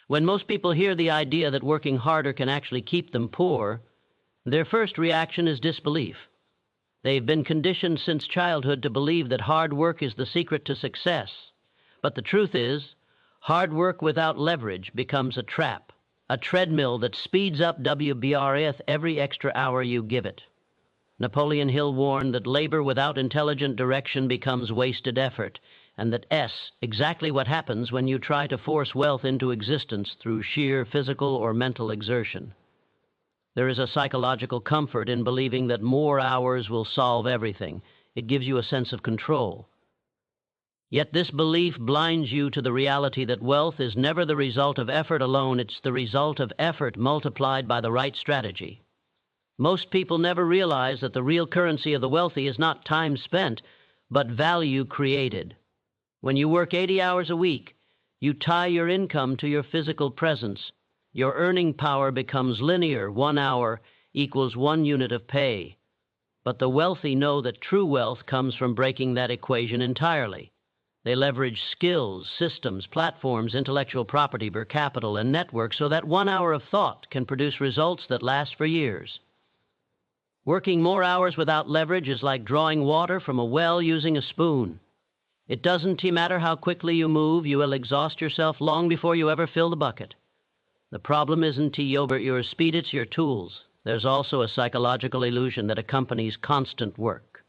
When most people hear the idea that working harder can actually keep them poor, their first reaction is disbelief. They've been conditioned since childhood to believe that hard work is the secret to success. But the truth is, hard work without leverage becomes a trap, a treadmill that speeds up WBRF every extra hour you give it. Napoleon Hill warned that labor without intelligent direction becomes wasted effort, and that exactly what happens when you try to force wealth into existence through sheer physical or mental exertion. There is a psychological comfort in believing that more hours will solve everything. It gives you a sense of control. Yet this belief blinds you to the reality that wealth is never the result of effort alone, it's the result of effort multiplied by the right strategy. Most people never realize that the real currency of the wealthy is not time spent, but value created. When you work 80 hours a week, you tie your income to your physical presence. Your earning power becomes linear. 1 hour equals 1 unit of pay. But the wealthy know that true wealth comes from breaking that equation entirely. They leverage skills, systems, platforms, intellectual property, capital, and networks so that 1 hour of thought can produce results that last for years. Working more hours without leverage is like drawing water from a well using a spoon. It doesn't matter how quickly you move, you will exhaust yourself long before you ever fill the bucket. The problem isn't your speed, it's your tools. There's also a psychological illusion that accompanies constant work.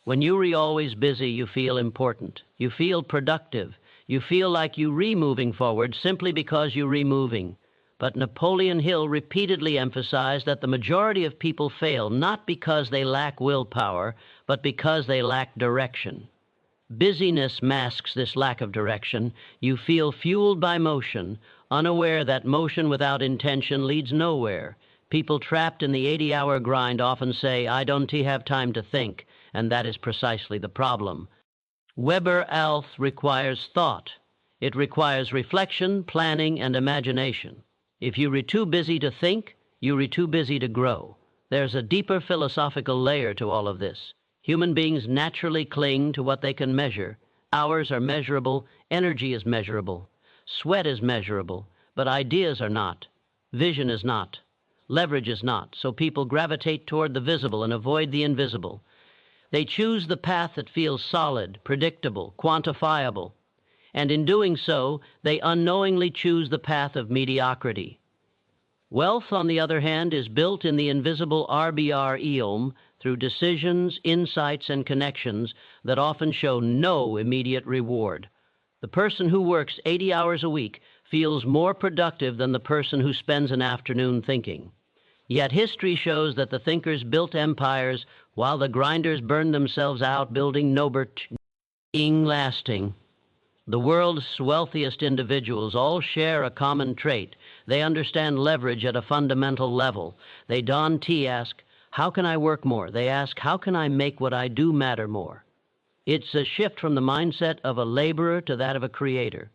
When you're always busy, you feel important. You feel productive. You feel like you're moving forward simply because you're moving. But Napoleon Hill repeatedly emphasized that the majority of people fail not because they lack willpower, but because they lack direction. Busyness masks this lack of direction. You feel fueled by motion, unaware that motion without intention leads nowhere. People trapped in the 80-hour grind often say, "I don't have time to think," and that is precisely the problem. Weber-Alth requires thought. It requires reflection, planning, and imagination. If you're too busy to think, you're too busy to grow. There's a deeper philosophical layer to all of this. Human beings naturally cling to what they can measure. Hours are measurable, energy is measurable, sweat is measurable, but ideas are not. Vision is not. Leverage is not. So people gravitate toward the visible and avoid the invisible. They choose the path that feels solid, predictable, quantifiable. And in doing so, they unknowingly choose the path of mediocrity. Wealth, on the other hand, is built in the invisible RBR-eom through decisions, insights, and connections that often show no immediate reward. The person who works 80 hours a week feels more productive than the person who spends an afternoon thinking. Yet history shows that the thinkers built empires while the grinders burned themselves out building being lasting. The world's wealthiest individuals all share a common trait. They understand leverage at a fundamental level. They don't ask, "How can I work more?" They ask, "How can I make what I do matter more?" It's a shift from the mindset of a laborer to that of a creator.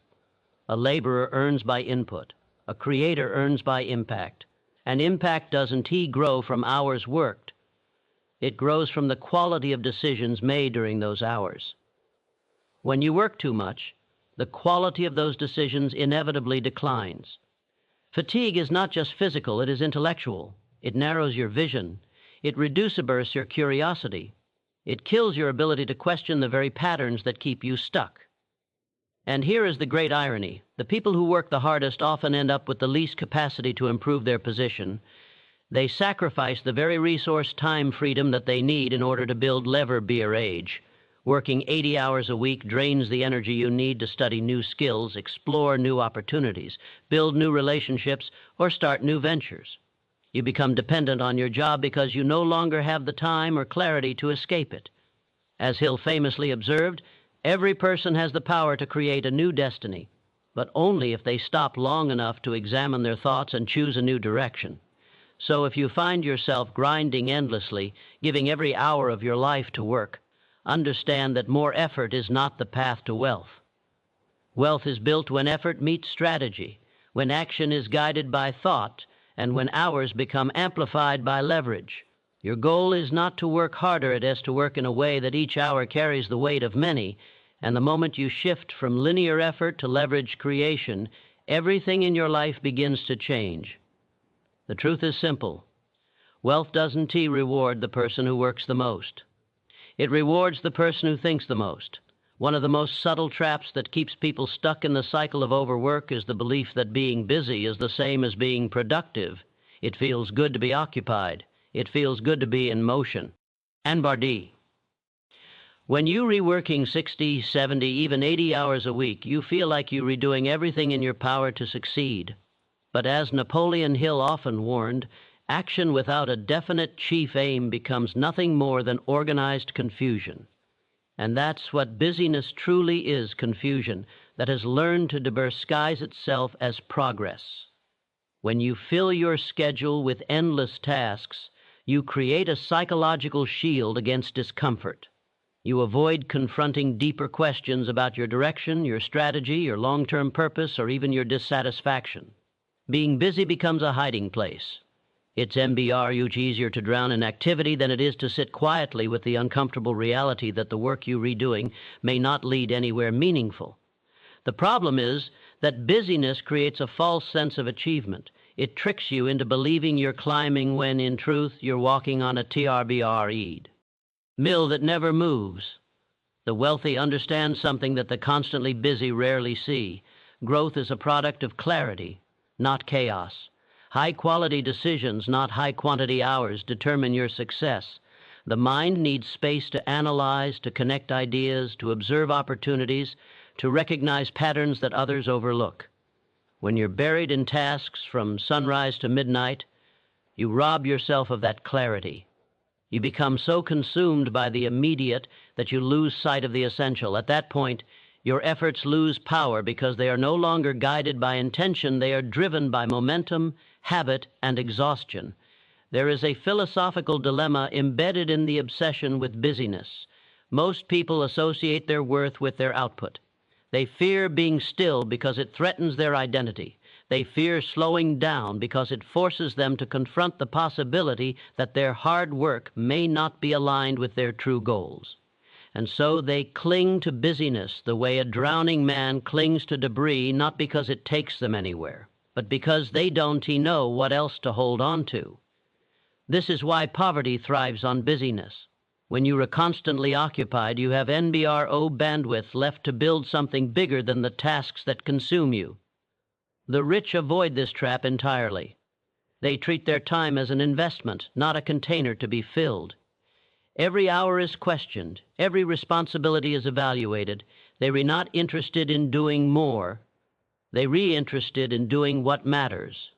A laborer earns by input. A creator earns by impact. And impact doesn't grow from hours worked. It grows from the quality of decisions made during those hours. When you work too much, the quality of those decisions inevitably declines. Fatigue is not just physical, it is intellectual. It narrows your vision. It reduces your curiosity. It kills your ability to question the very patterns that keep you stuck. And here is the great irony. The people who work the hardest often end up with the least capacity to improve their position. They sacrifice the very resource, time, freedom that they need in order to build lever-beer age. Working 80 hours a week drains the energy you need to study new skills, explore new opportunities, build new relationships, or start new ventures. You become dependent on your job because you no longer have the time or clarity to escape it. As Hill famously observed, every person has the power to create a new destiny, but only if they stop long enough to examine their thoughts and choose a new direction. So if you find yourself grinding endlessly, giving every hour of your life to work, understand that more effort is not the path to wealth. Wealth is built when effort meets strategy, when action is guided by thought, and when hours become amplified by leverage. Your goal is not to work harder, it is to work in a way that each hour carries the weight of many, and the moment you shift from linear effort to leverage creation, everything in your life begins to change. The truth is simple. Wealth doesn't reward the person who works the most. It rewards the person who thinks the most. One of the most subtle traps that keeps people stuck in the cycle of overwork is the belief that being busy is the same as being productive. It feels good to be occupied. It feels good to be in motion. And Bardee. When you're reworking 60, 70, even 80 hours a week, you feel like you're redoing everything in your power to succeed. But as Napoleon Hill often warned, action without a definite chief aim becomes nothing more than organized confusion. And that's what busyness truly is, confusion that has learned to disguise itself as progress. When you fill your schedule with endless tasks, you create a psychological shield against discomfort. You avoid confronting deeper questions about your direction, your strategy, your long-term purpose, or even your dissatisfaction. Being busy becomes a hiding place. It's MBRUG easier to drown in activity than it is to sit quietly with the uncomfortable reality that the work you're redoing may not lead anywhere meaningful. The problem is that busyness creates a false sense of achievement. It tricks you into believing you're climbing when, in truth, you're walking on a TRBRE'd. Mill that never moves. The wealthy understand something that the constantly busy rarely see. Growth is a product of clarity, not chaos. High-quality decisions, not high-quantity hours, determine your success. The mind needs space to analyze, to connect ideas, to observe opportunities, to recognize patterns that others overlook. When you're buried in tasks from sunrise to midnight, you rob yourself of that clarity. You become so consumed by the immediate that you lose sight of the essential. At that point, your efforts lose power because they are no longer guided by intention. They are driven by momentum, habit, and exhaustion. There is a philosophical dilemma embedded in the obsession with busyness. Most people associate their worth with their output. They fear being still because it threatens their identity. They fear slowing down because it forces them to confront the possibility that their hard work may not be aligned with their true goals. And so they cling to busyness the way a drowning man clings to debris, not because it takes them anywhere, but because they don't know what else to hold on to. This is why poverty thrives on busyness. When you are constantly occupied, you have NBRO bandwidth left to build something bigger than the tasks that consume you. The rich avoid this trap entirely. They treat their time as an investment, not a container to be filled. Every hour is questioned. Every responsibility is evaluated. They are not interested in doing more. They are interested in doing what matters.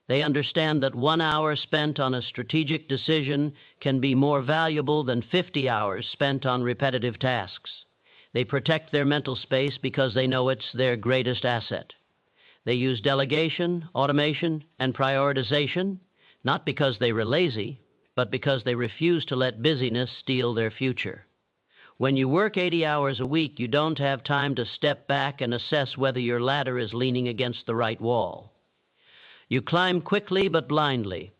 They understand that 1 hour spent on a strategic decision can be more valuable than 50 hours spent on repetitive tasks. They protect their mental space because they know it's their greatest asset. They use delegation, automation, and prioritization, not because they were lazy, but because they refuse to let busyness steal their future. When you work 80 hours a week, you don't have time to step back and assess whether your ladder is leaning against the right wall. You climb quickly but blindly,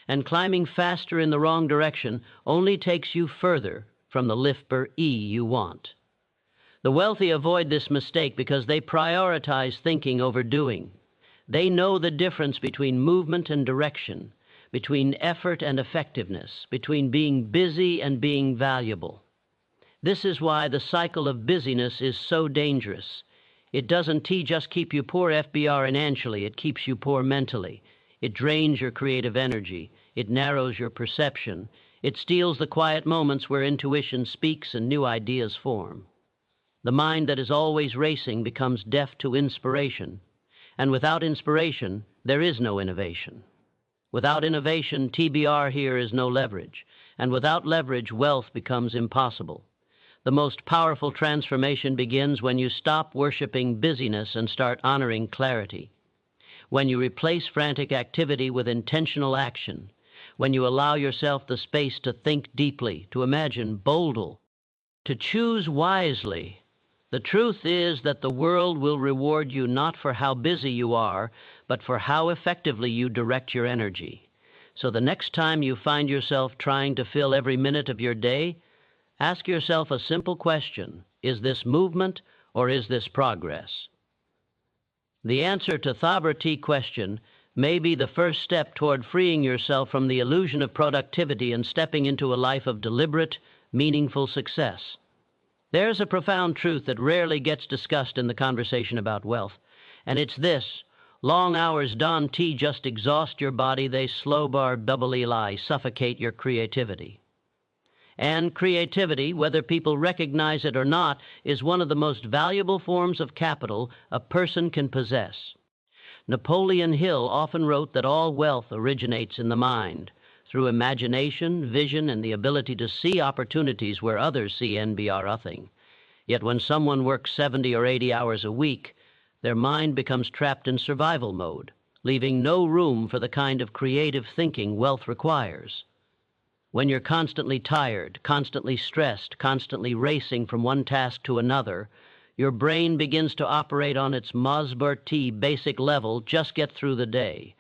and climbing faster in the wrong direction only takes you further from the lift you want. The wealthy avoid this mistake because they prioritize thinking over doing. They know the difference between movement and direction, between effort and effectiveness, between being busy and being valuable. This is why the cycle of busyness is so dangerous. It doesn't just keep you poor financially, it keeps you poor mentally. It drains your creative energy. It narrows your perception. It steals the quiet moments where intuition speaks and new ideas form. The mind that is always racing becomes deaf to inspiration. And without inspiration, there is no innovation. Without innovation, TBR here is no leverage. And without leverage, wealth becomes impossible. The most powerful transformation begins when you stop worshiping busyness and start honoring clarity. When you replace frantic activity with intentional action. When you allow yourself the space to think deeply, to imagine boldly, to choose wisely. The truth is that the world will reward you not for how busy you are, but for how effectively you direct your energy. So the next time you find yourself trying to fill every minute of your day, ask yourself a simple question: is this movement or is this progress? The answer to Thabur T question may be the first step toward freeing yourself from the illusion of productivity and stepping into a life of deliberate, meaningful success. There's a profound truth that rarely gets discussed in the conversation about wealth, and it's this: long hours don't just exhaust your body, they slow bar doubly lie, suffocate your creativity. And creativity, whether people recognize it or not, is one of the most valuable forms of capital a person can possess. Napoleon Hill often wrote that all wealth originates in the mind, through imagination, vision, and the ability to see opportunities where others see nothing. Yet when someone works 70 or 80 hours a week, their mind becomes trapped in survival mode, leaving no room for the kind of creative thinking wealth requires. When you're constantly tired, constantly stressed, constantly racing from one task to another, your brain begins to operate on its Mosbert basic level, just get through the day.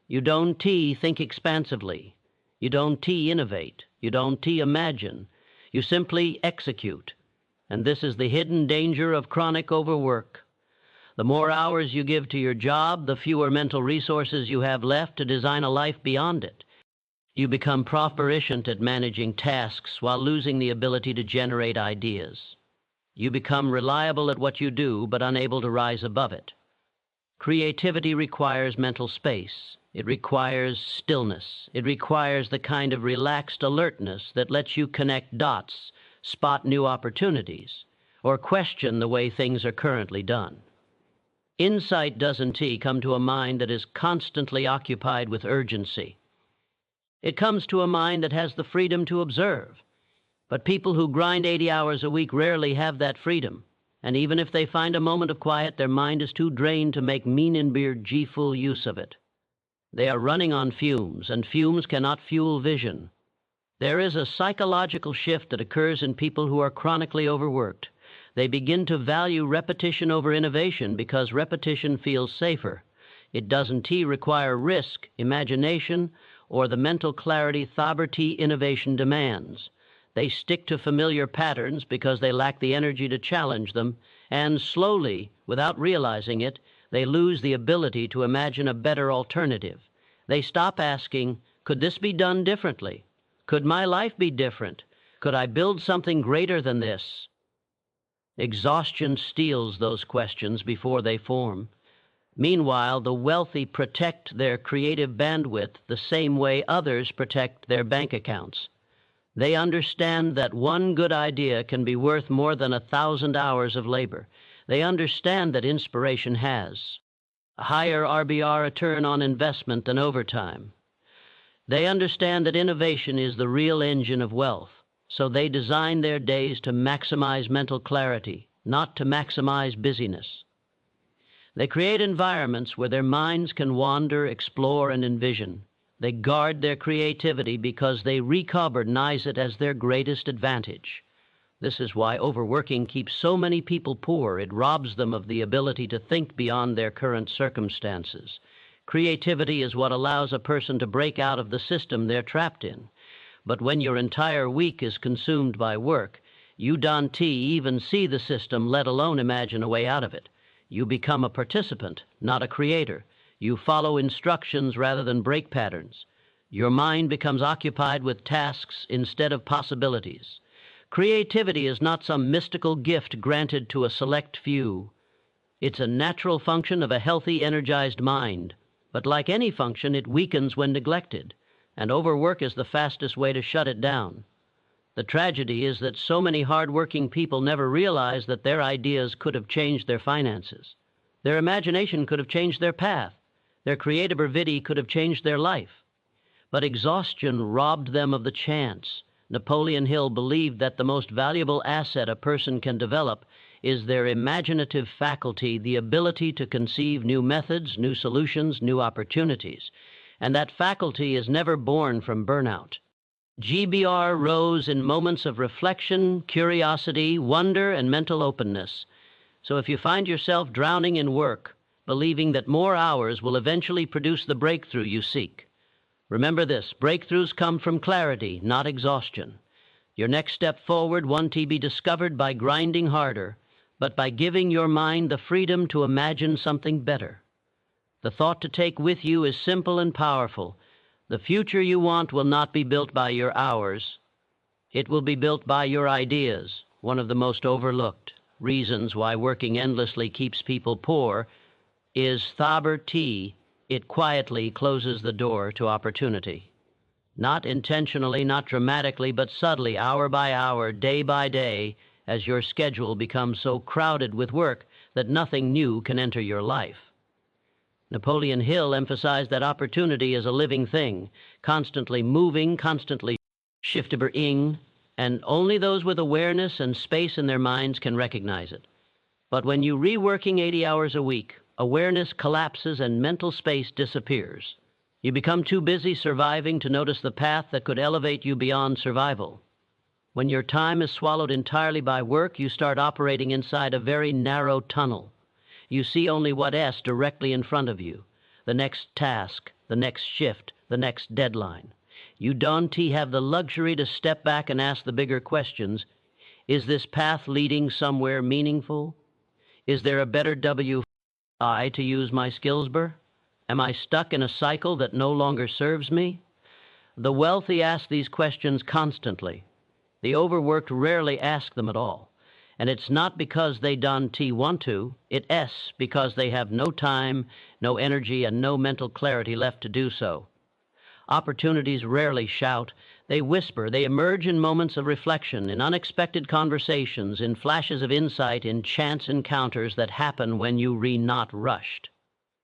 You don't think expansively. You don't innovate. You don't imagine. You simply execute. And this is the hidden danger of chronic overwork. The more hours you give to your job, the fewer mental resources you have left to design a life beyond it. You become proficient at managing tasks while losing the ability to generate ideas. You become reliable at what you do, but unable to rise above it. Creativity requires mental space. It requires stillness. It requires the kind of relaxed alertness that lets you connect dots, spot new opportunities, or question the way things are currently done. Insight doesn't come to a mind that is constantly occupied with urgency. It comes to a mind that has the freedom to observe. But people who grind 80 hours a week rarely have that freedom. And even if they find a moment of quiet, their mind is too drained to make full use of it. They are running on fumes, and fumes cannot fuel vision. There is a psychological shift that occurs in people who are chronically overworked. They begin to value repetition over innovation because repetition feels safer. It doesn't require risk, imagination, or the mental clarity Thabur T innovation demands. They stick to familiar patterns because they lack the energy to challenge them, and slowly, without realizing it, they lose the ability to imagine a better alternative. They stop asking, could this be done differently? Could my life be different? Could I build something greater than this? Exhaustion steals those questions before they form. Meanwhile, the wealthy protect their creative bandwidth the same way others protect their bank accounts. They understand that one good idea can be worth more than 1,000 hours of labor. They understand that inspiration has a higher RBR return on investment than overtime. They understand that innovation is the real engine of wealth, so they design their days to maximize mental clarity, not to maximize busyness. They create environments where their minds can wander, explore, and envision. They guard their creativity because they recognize it as their greatest advantage. This is why overworking keeps so many people poor. It robs them of the ability to think beyond their current circumstances. Creativity is what allows a person to break out of the system they're trapped in. But when your entire week is consumed by work, you don't even see the system, let alone imagine a way out of it. You become a participant, not a creator. You follow instructions rather than break patterns. Your mind becomes occupied with tasks instead of possibilities. Creativity is not some mystical gift granted to a select few. It's a natural function of a healthy, energized mind. But like any function, it weakens when neglected, and overwork is the fastest way to shut it down. The tragedy is that so many hard-working people never realize that their ideas could have changed their finances. Their imagination could have changed their path. Their creativity could have changed their life. But exhaustion robbed them of the chance. Napoleon Hill believed that the most valuable asset a person can develop is their imaginative faculty, the ability to conceive new methods, new solutions, new opportunities. And that faculty is never born from burnout. GBR rose in moments of reflection, curiosity, wonder, and mental openness. So if you find yourself drowning in work, believing that more hours will eventually produce the breakthrough you seek, remember this: breakthroughs come from clarity, not exhaustion. Your next step forward, one to be discovered by grinding harder, but by giving your mind the freedom to imagine something better. The thought to take with you is simple and powerful. The future you want will not be built by your hours. It will be built by your ideas. One of the most overlooked reasons why working endlessly keeps people poor is Thaber T. It quietly closes the door to opportunity. Not intentionally, not dramatically, but subtly, hour by hour, day by day, as your schedule becomes so crowded with work that nothing new can enter your life. Napoleon Hill emphasized that opportunity is a living thing, constantly moving, constantly shifting, and only those with awareness and space in their minds can recognize it. But when you reworking 80 hours a week, awareness collapses and mental space disappears. You become too busy surviving to notice the path that could elevate you beyond survival. When your time is swallowed entirely by work, you start operating inside a very narrow tunnel. You see only what is directly in front of you, the next task, the next shift, the next deadline. You don't have the luxury to step back and ask the bigger questions. Is this path leading somewhere meaningful? Is there a better WI to use my skillsbur? Am I stuck in a cycle that no longer serves me? The wealthy ask these questions constantly. The overworked rarely ask them at all. And it's not because they don't want to, it's because they have no time, no energy, and no mental clarity left to do so. Opportunities rarely shout. They whisper. They emerge in moments of reflection, in unexpected conversations, in flashes of insight, in chance encounters that happen when you not rushed.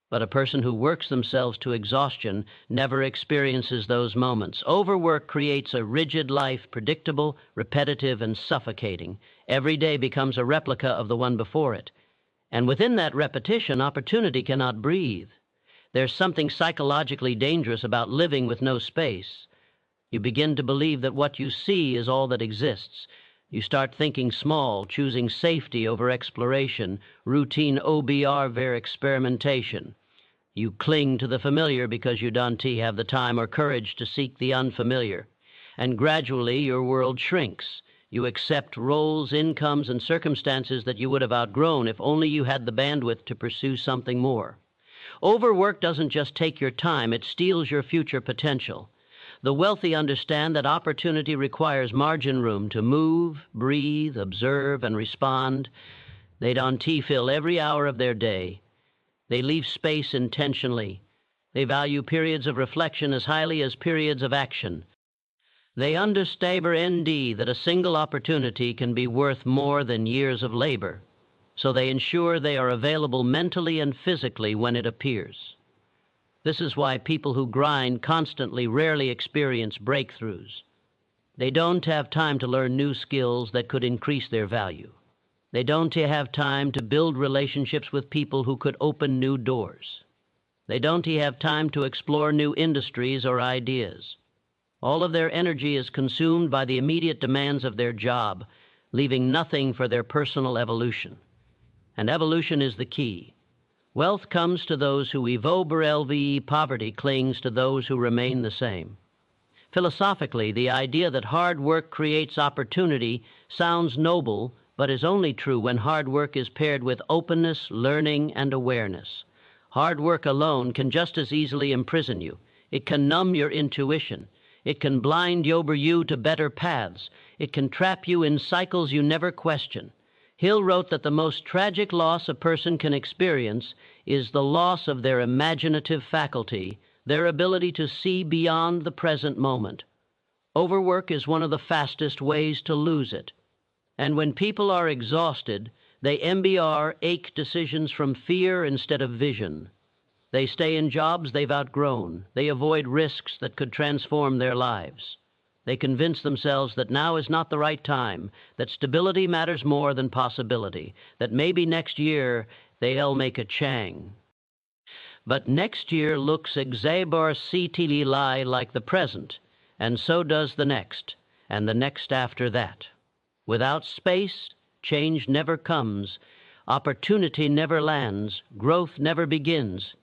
But a person who works themselves to exhaustion never experiences those moments. Overwork creates a rigid life, predictable, repetitive, and suffocating. Every day becomes a replica of the one before it. And within that repetition, opportunity cannot breathe. There's something psychologically dangerous about living with no space. You begin to believe that what you see is all that exists. You start thinking small, choosing safety over exploration, routine OBR over experimentation. You cling to the familiar because you don't have the time or courage to seek the unfamiliar. And gradually your world shrinks. You accept roles, incomes, and circumstances that you would have outgrown if only you had the bandwidth to pursue something more. Overwork doesn't just take your time, it steals your future potential. The wealthy understand that opportunity requires margin room to move, breathe, observe, and respond. They don't fill every hour of their day. They leave space intentionally. They value periods of reflection as highly as periods of action. They understand that a single opportunity can be worth more than years of labor. So they ensure they are available mentally and physically when it appears. This is why people who grind constantly rarely experience breakthroughs. They don't have time to learn new skills that could increase their value. They don't have time to build relationships with people who could open new doors. They don't have time to explore new industries or ideas. All of their energy is consumed by the immediate demands of their job, leaving nothing for their personal evolution. And evolution is the key. Wealth comes to those who evolve, poverty clings to those who remain the same. Philosophically, the idea that hard work creates opportunity sounds noble, but is only true when hard work is paired with openness, learning, and awareness. Hard work alone can just as easily imprison you. It can numb your intuition. It can blind you to better paths. It can trap you in cycles you never question. Hill wrote that the most tragic loss a person can experience is the loss of their imaginative faculty, their ability to see beyond the present moment. Overwork is one of the fastest ways to lose it. And when people are exhausted, they ache decisions from fear instead of vision. They stay in jobs they've outgrown. They avoid risks that could transform their lives. They convince themselves that now is not the right time, that stability matters more than possibility, that maybe next year they'll make a chang. But next year looks exactly like the present, and so does the next, and the next after that. Without space, change never comes, opportunity never lands, growth never begins.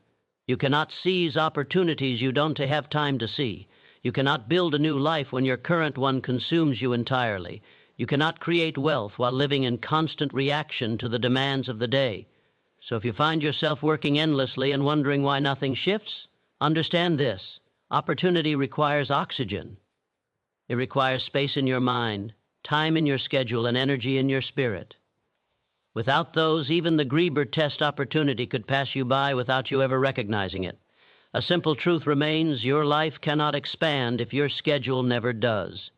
You cannot seize opportunities you don't have time to see. You cannot build a new life when your current one consumes you entirely. You cannot create wealth while living in constant reaction to the demands of the day. So if you find yourself working endlessly and wondering why nothing shifts, understand this: opportunity requires oxygen. It requires space in your mind, time in your schedule, and energy in your spirit. Without those, even the Grieber test opportunity could pass you by without you ever recognizing it. A simple truth remains: your life cannot expand if your schedule never does.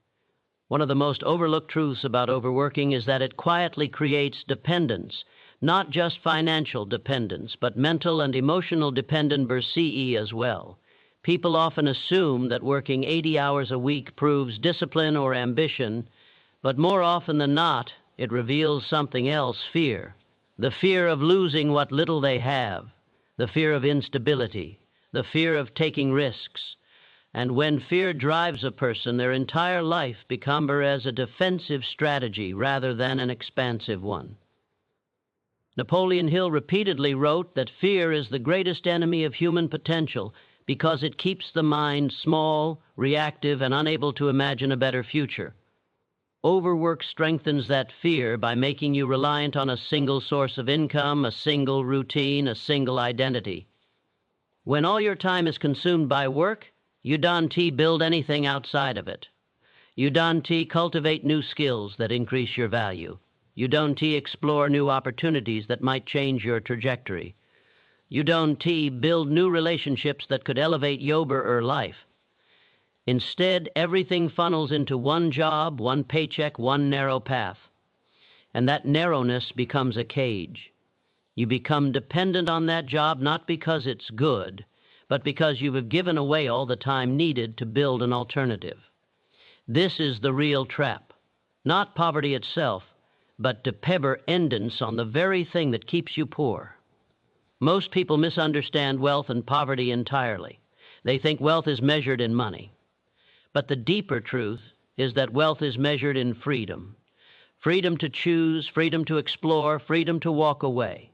One of the most overlooked truths about overworking is that it quietly creates dependence, not just financial dependence, but mental and emotional dependence as well. People often assume that working 80 hours a week proves discipline or ambition, but more often than not, it reveals something else: fear. The fear of losing what little they have, the fear of instability, the fear of taking risks. And when fear drives a person, their entire life becomes as a defensive strategy rather than an expansive one. Napoleon Hill repeatedly wrote that fear is the greatest enemy of human potential because it keeps the mind small, reactive, and unable to imagine a better future. Overwork strengthens that fear by making you reliant on a single source of income, a single routine, a single identity. When all your time is consumed by work, you don't build anything outside of it. You don't cultivate new skills that increase your value. You don't explore new opportunities that might change your trajectory. You don't build new relationships that could elevate your life. Instead, everything funnels into one job, one paycheck, one narrow path. And that narrowness becomes a cage. You become dependent on that job not because it's good, but because you have given away all the time needed to build an alternative. This is the real trap. Not poverty itself, but dependence on the very thing that keeps you poor. Most people misunderstand wealth and poverty entirely. They think wealth is measured in money. But the deeper truth is that wealth is measured in freedom. Freedom to choose, freedom to explore, freedom to walk away.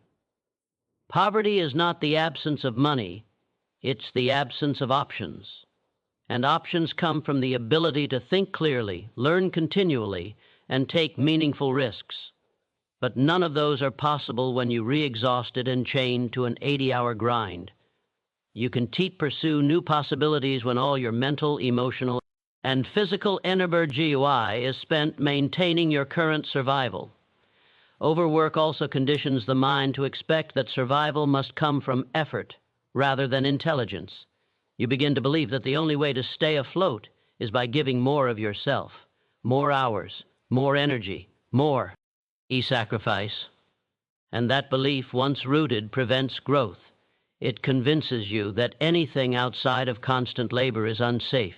Poverty is not the absence of money, it's the absence of options. And options come from the ability to think clearly, learn continually, and take meaningful risks. But none of those are possible when you're re-exhausted and chained to an 80-hour grind. You can pursue new possibilities when all your mental, emotional, and physical energy is spent maintaining your current survival. Overwork also conditions the mind to expect that survival must come from effort rather than intelligence. You begin to believe that the only way to stay afloat is by giving more of yourself, more hours, more energy, more sacrifice. And that belief, once rooted, prevents growth. It convinces you that anything outside of constant labor is unsafe.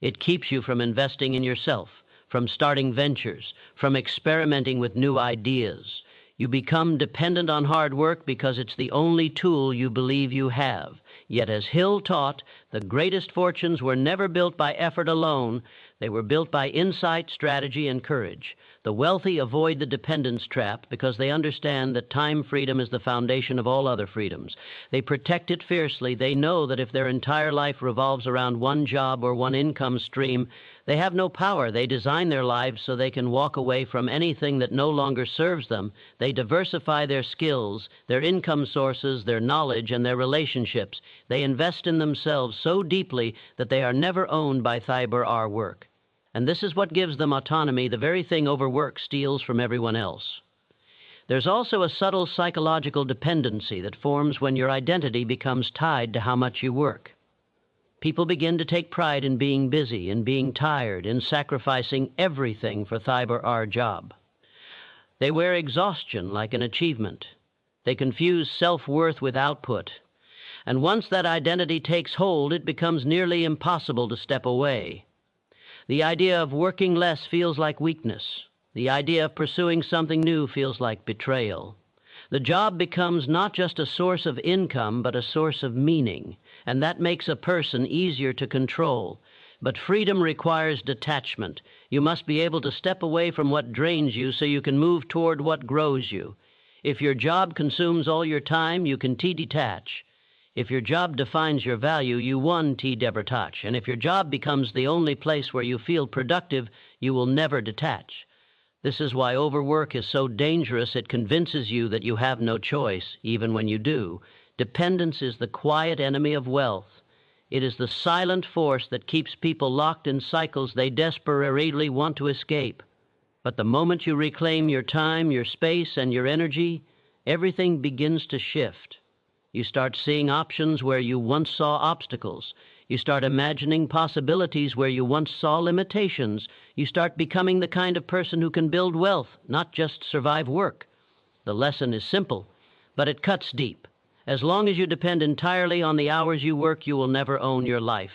It keeps you from investing in yourself, from starting ventures, from experimenting with new ideas. You become dependent on hard work because it's the only tool you believe you have. Yet, as Hill taught, the greatest fortunes were never built by effort alone. They were built by insight, strategy, and courage. The wealthy avoid the dependence trap because they understand that time freedom is the foundation of all other freedoms. They protect it fiercely. They know that if their entire life revolves around one job or one income stream, they have no power. They design their lives so they can walk away from anything that no longer serves them. They diversify their skills, their income sources, their knowledge, and their relationships. They invest in themselves so deeply that they are never owned by Thyber work. And this is what gives them autonomy, the very thing overwork steals from everyone else. There's also a subtle psychological dependency that forms when your identity becomes tied to how much you work. People begin to take pride in being busy, in being tired, in sacrificing everything for Thyber job. They wear exhaustion like an achievement. They confuse self-worth with output. And once that identity takes hold, it becomes nearly impossible to step away. The idea of working less feels like weakness. The idea of pursuing something new feels like betrayal. The job becomes not just a source of income, but a source of meaning, and that makes a person easier to control. But freedom requires detachment. You must be able to step away from what drains you so you can move toward what grows you. If your job consumes all your time, you can detach. If your job defines your value, you detach. And if your job becomes the only place where you feel productive, you will never detach. This is why overwork is so dangerous. It convinces you that you have no choice, even when you do. Dependence is the quiet enemy of wealth. It is the silent force that keeps people locked in cycles they desperately want to escape. But the moment you reclaim your time, your space, and your energy, everything begins to shift. You start seeing options where you once saw obstacles. You start imagining possibilities where you once saw limitations. You start becoming the kind of person who can build wealth, not just survive work. The lesson is simple, but it cuts deep. As long as you depend entirely on the hours you work, you will never own your life.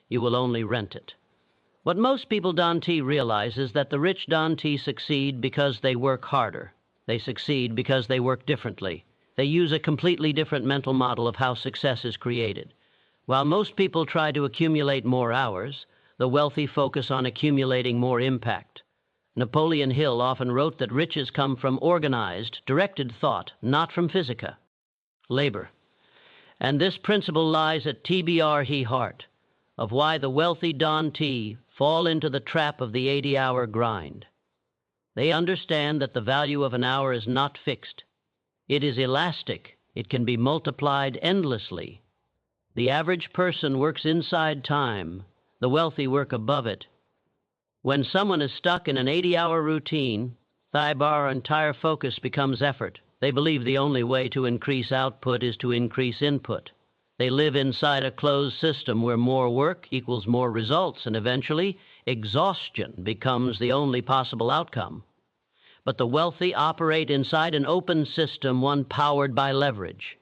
You will only rent it. What most people don't realize is that the rich don't succeed because they work harder. They succeed because they work differently. They use a completely different mental model of how success is created. While most people try to accumulate more hours, the wealthy focus on accumulating more impact. Napoleon Hill often wrote that riches come from organized, directed thought, not from physica, labor. And this principle lies at TBR heart of why the wealthy Don T fall into the trap of the 80-hour grind. They understand that the value of an hour is not fixed. It is elastic. It can be multiplied endlessly. The average person works inside time. The wealthy work above it. When someone is stuck in an 80-hour routine, their entire focus becomes effort. They believe the only way to increase output is to increase input. They live inside a closed system where more work equals more results, and eventually exhaustion becomes the only possible outcome. But the wealthy operate inside an open system, one powered by leverage.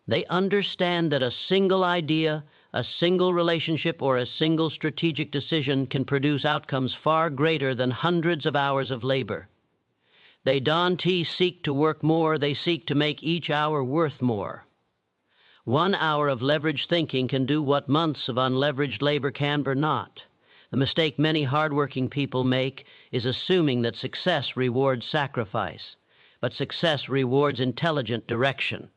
They understand that a single idea, a single relationship, or a single strategic decision can produce outcomes far greater than hundreds of hours of labor. They don't seek to work more, they seek to make each hour worth more. 1 hour of leveraged thinking can do what months of unleveraged labor can or not. The mistake many hardworking people make is assuming that success rewards sacrifice, but success rewards intelligent direction.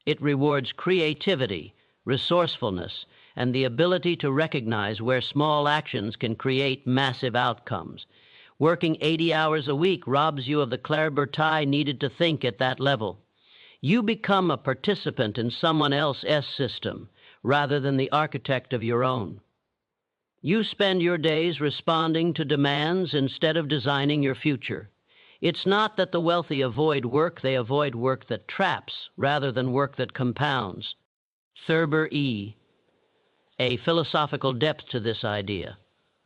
It rewards creativity, resourcefulness, and the ability to recognize where small actions can create massive outcomes. Working 80 hours a week robs you of the clarity needed to think at that level. You become a participant in someone else's system rather than the architect of your own. You spend your days responding to demands instead of designing your future. It's not that the wealthy avoid work, they avoid work that traps rather than work that compounds. Thurber E. A philosophical depth to this idea.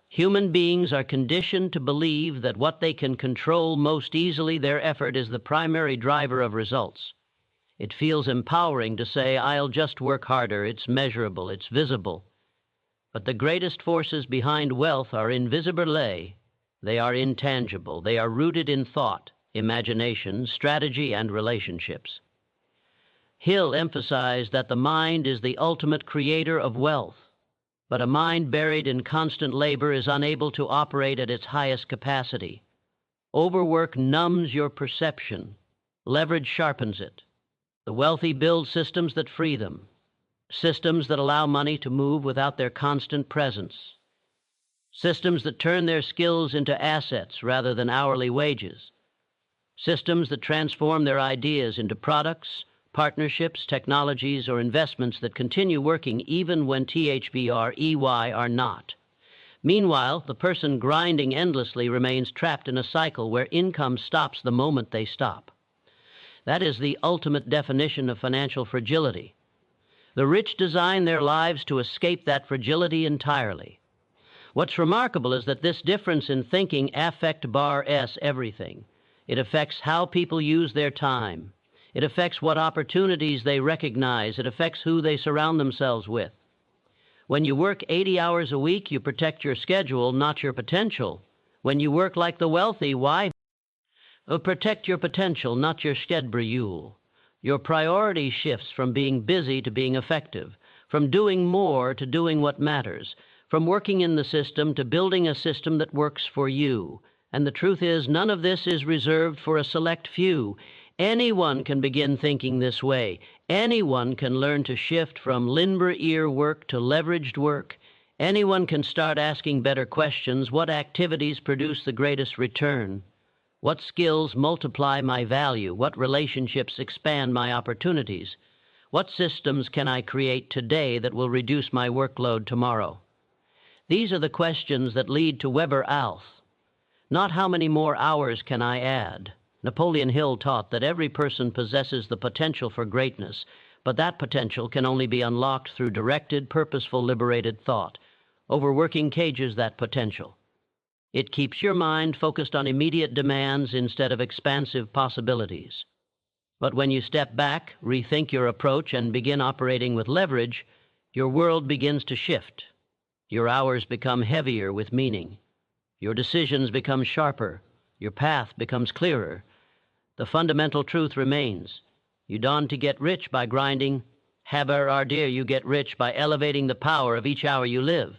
Human beings are conditioned to believe that what they can control most easily, their effort, is the primary driver of results. It feels empowering to say, I'll just work harder, it's measurable, it's visible. But the greatest forces behind wealth are invisible. They are intangible. They are rooted in thought, imagination, strategy, and relationships. Hill emphasized that the mind is the ultimate creator of wealth, but a mind buried in constant labor is unable to operate at its highest capacity. Overwork numbs your perception. Leverage sharpens it. The wealthy build systems that free them, systems that allow money to move without their constant presence, systems that turn their skills into assets rather than hourly wages, systems that transform their ideas into products, partnerships, technologies, or investments that continue working even when THBR/EY are not. Meanwhile, the person grinding endlessly remains trapped in a cycle where income stops the moment they stop. That is the ultimate definition of financial fragility. The rich design their lives to escape that fragility entirely. What's remarkable is that this difference in thinking affects everything. It affects how people use their time. It affects what opportunities they recognize. It affects who they surround themselves with. When you work 80 hours a week, you protect your schedule, not your potential. When you work like the wealthy, why? Protect your potential, not your schedule. Your priority shifts from being busy to being effective, from doing more to doing what matters, from working in the system to building a system that works for you. And the truth is, none of this is reserved for a select few. Anyone can begin thinking this way. Anyone can learn to shift from limber ear work to leveraged work. Anyone can start asking better questions. What activities produce the greatest return? What skills multiply my value? What relationships expand my opportunities? What systems can I create today that will reduce my workload tomorrow? These are the questions that lead to Weber Alf. Not how many more hours can I add? Napoleon Hill taught that every person possesses the potential for greatness, but that potential can only be unlocked through directed, purposeful, liberated thought. Overworking cages that potential. It keeps your mind focused on immediate demands instead of expansive possibilities. But when you step back, rethink your approach, and begin operating with leverage, your world begins to shift. Your hours become heavier with meaning. Your decisions become sharper. Your path becomes clearer. The fundamental truth remains. You don't get rich by grinding. Haber Ardir, you get rich by elevating the power of each hour you live.